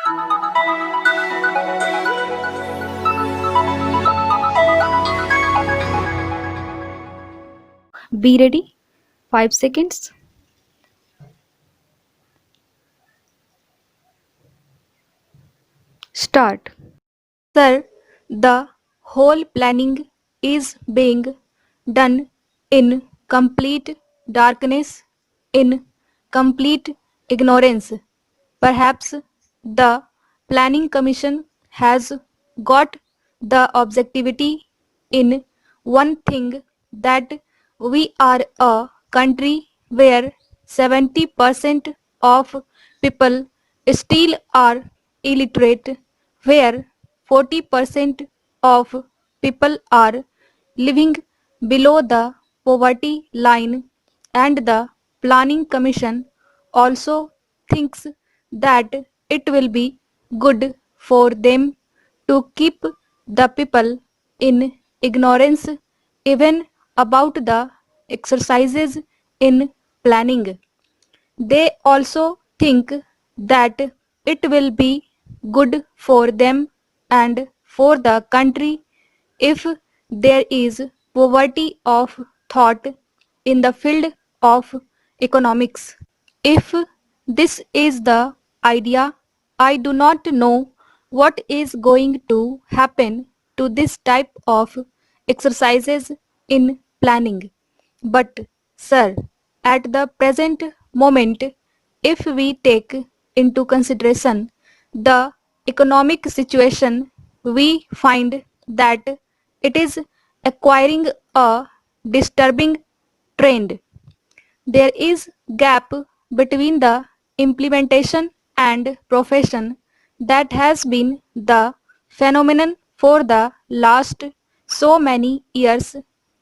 Be ready. 5 seconds. Start. Sir, the whole planning is being done in complete darkness, in complete ignorance. Perhaps the Planning Commission has got the objectivity in one thing, that we are a country where 70% of people still are illiterate, where 40% of people are living below the poverty line, and the Planning Commission also thinks that it will be good for them to keep the people in ignorance even about the exercises in planning. They also think that it will be good for them and for the country if there is poverty of thought in the field of economics. If this is the idea, I do not know what is going to happen to this type of exercises in planning. But, sir, at the present moment, if we take into consideration the economic situation, we find that it is acquiring a disturbing trend. There is gap between the implementation and profession that has been the phenomenon for the last so many years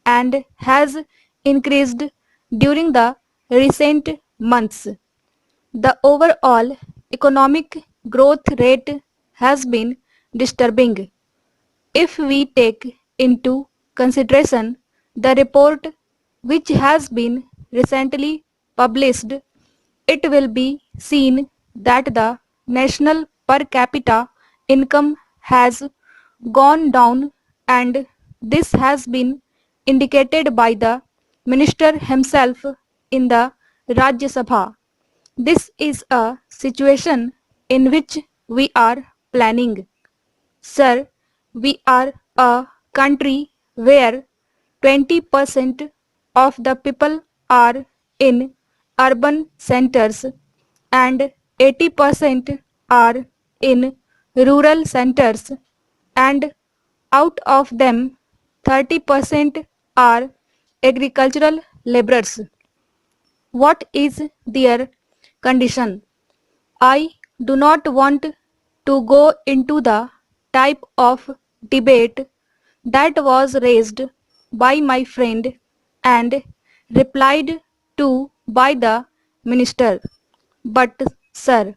and has increased during the recent months. The overall economic growth rate has been disturbing. If we take into consideration the report which has been recently published, it will be seen that the national per capita income has gone down, and this has been indicated by the minister himself in the Rajya Sabha. This is a situation in which we are planning. Sir, we are a country where 20% of the people are in urban centers and 80% are in rural centers, and out of them 30% are agricultural laborers. What is their condition? I do not want to go into the type of debate that was raised by my friend and replied to by the minister. But, sir,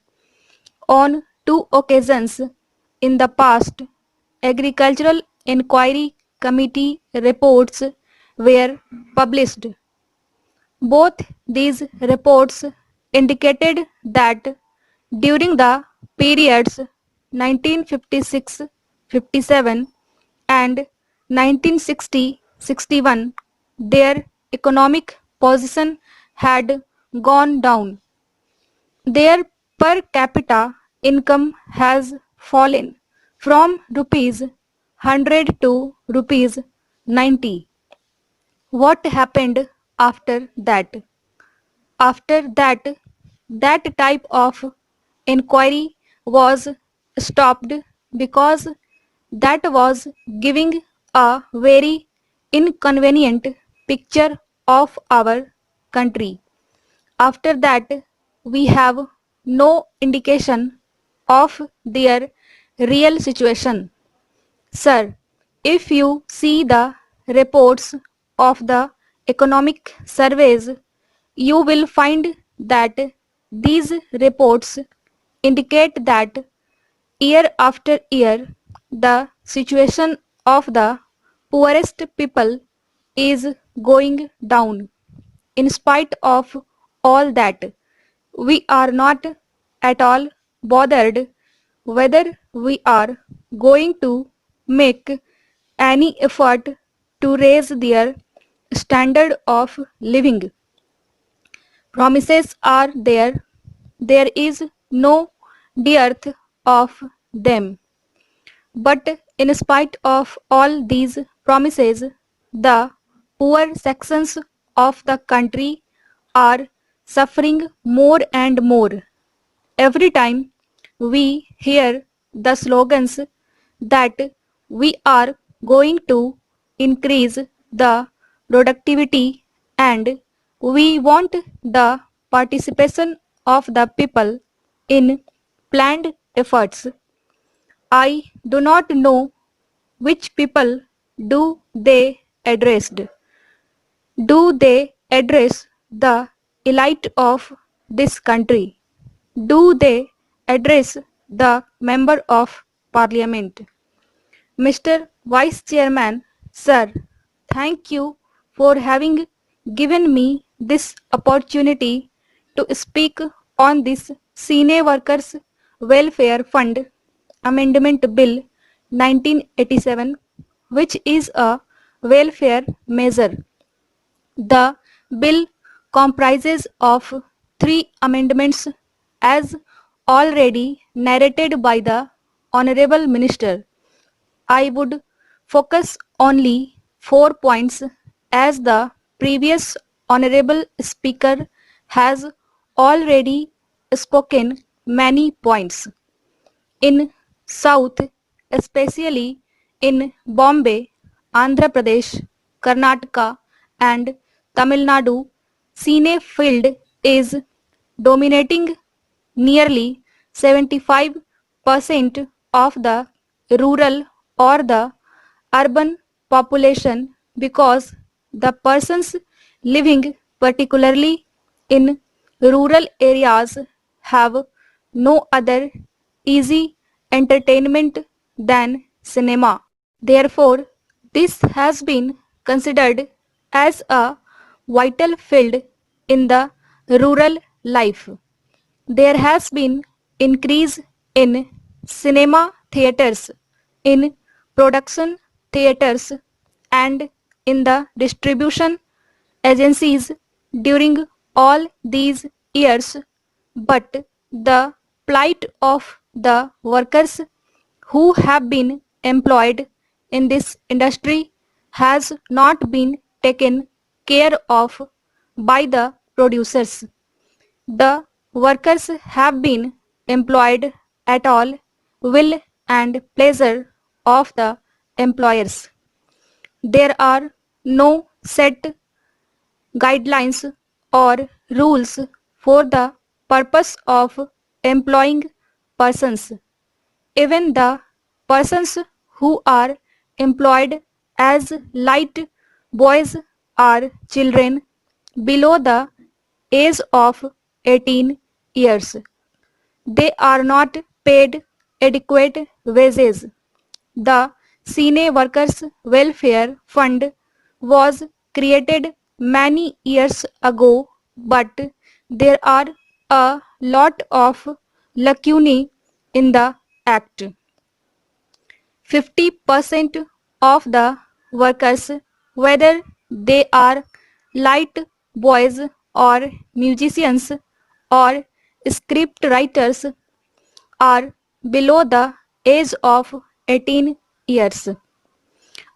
on two occasions in the past, Agricultural Inquiry Committee reports were published. Both these reports indicated that during the periods 1956-57 and 1960-61, their economic position had gone down. Their per capita income has fallen from rupees 100 to rupees 90. What happened after that? After that, that type of inquiry was stopped because that was giving a very inconvenient picture of our country. After that, we have no indication of their real situation. Sir, if you see the reports of the economic surveys, you will find that these reports indicate that year after year the situation of the poorest people is going down. In spite of all that, we are not at all bothered whether we are going to make any effort to raise their standard of living. Promises are there. There is no dearth of them. But in spite of all these promises, the poor sections of the country are suffering more and more. Every time we hear the slogans that we are going to increase the productivity and we want the participation of the people in planned efforts, I do not know which people do they address. Do they address the elite of this country? Do they address the member of parliament? Mr. Vice Chairman, sir, thank you for having given me this opportunity to speak on this Senior Workers Welfare Fund Amendment Bill 1987, which is a welfare measure. The bill comprises of three amendments as already narrated by the Honorable Minister. I would focus only 4 points as the previous Honorable Speaker has already spoken many points. In South, especially in Bombay, Andhra Pradesh, Karnataka and Tamil Nadu, cine field is dominating nearly 75% of the rural or the urban population because the persons living particularly in rural areas have no other easy entertainment than cinema. Therefore, this has been considered as a vital field in the rural life. There has been increase in cinema theaters, in production theaters and in the distribution agencies during all these years, but the plight of the workers who have been employed in this industry has not been taken care of by the producers. The workers have been employed at all will and pleasure of the employers. There are no set guidelines or rules for the purpose of employing persons. Even the persons who are employed as light boys are children below the age of 18 years. They are not paid adequate wages. The Cine Workers Welfare Fund was created many years ago, but there are a lot of lacunae in the Act. 50% of the workers, whether they are light boys or musicians or script writers, are below the age of 18 years.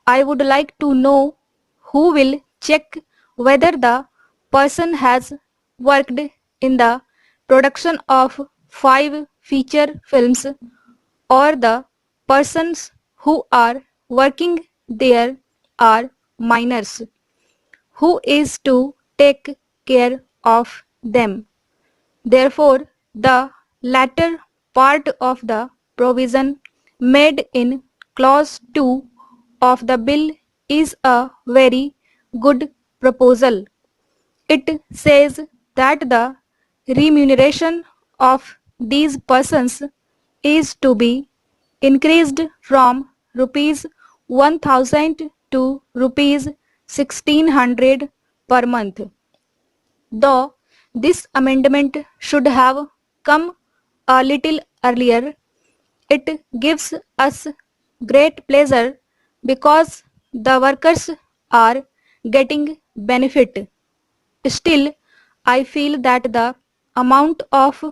I would like to know who will check whether the person has worked in the production of 5 feature films or the persons who are working there are minors. Who is to take care of them? Therefore, the latter part of the provision made in clause 2 of the bill is a very good proposal. It says that the remuneration of these persons is to be increased from rupees 1000 to rupees 1600 per month. Though this amendment should have come a little earlier, It gives us great pleasure because the workers are getting benefit. Still, I feel that the amount of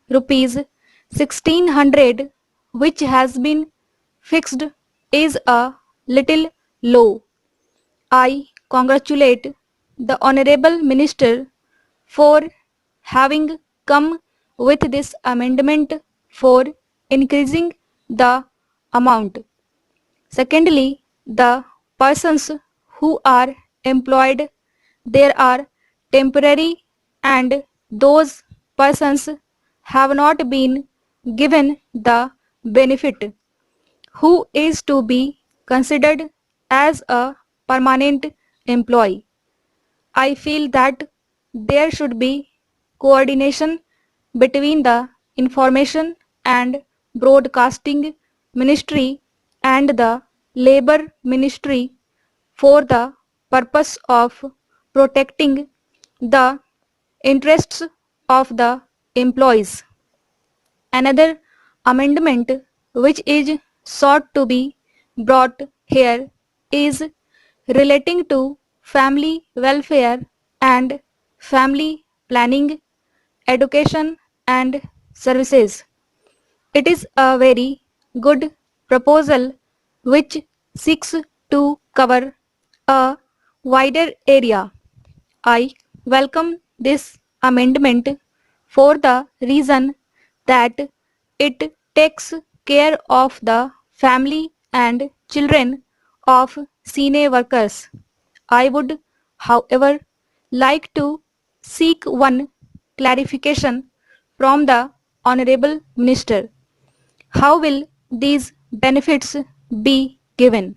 rupees 1600 which has been fixed is a little low. I congratulate the Honorable Minister for having come with this amendment for increasing the amount. Secondly, the persons who are employed there are temporary and those persons have not been given the benefit who is to be considered as a permanent employee. I feel that there should be coordination between the Information and Broadcasting Ministry and the Labor Ministry for the purpose of protecting the interests of the employees. Another amendment which is sought to be brought here is relating to family welfare and family planning, education and services. It is a very good proposal which seeks to cover a wider area. I welcome this amendment for the reason that it takes care of the family and children of senior workers. I would, however, like to seek one clarification from the Honorable Minister. How will these benefits be given?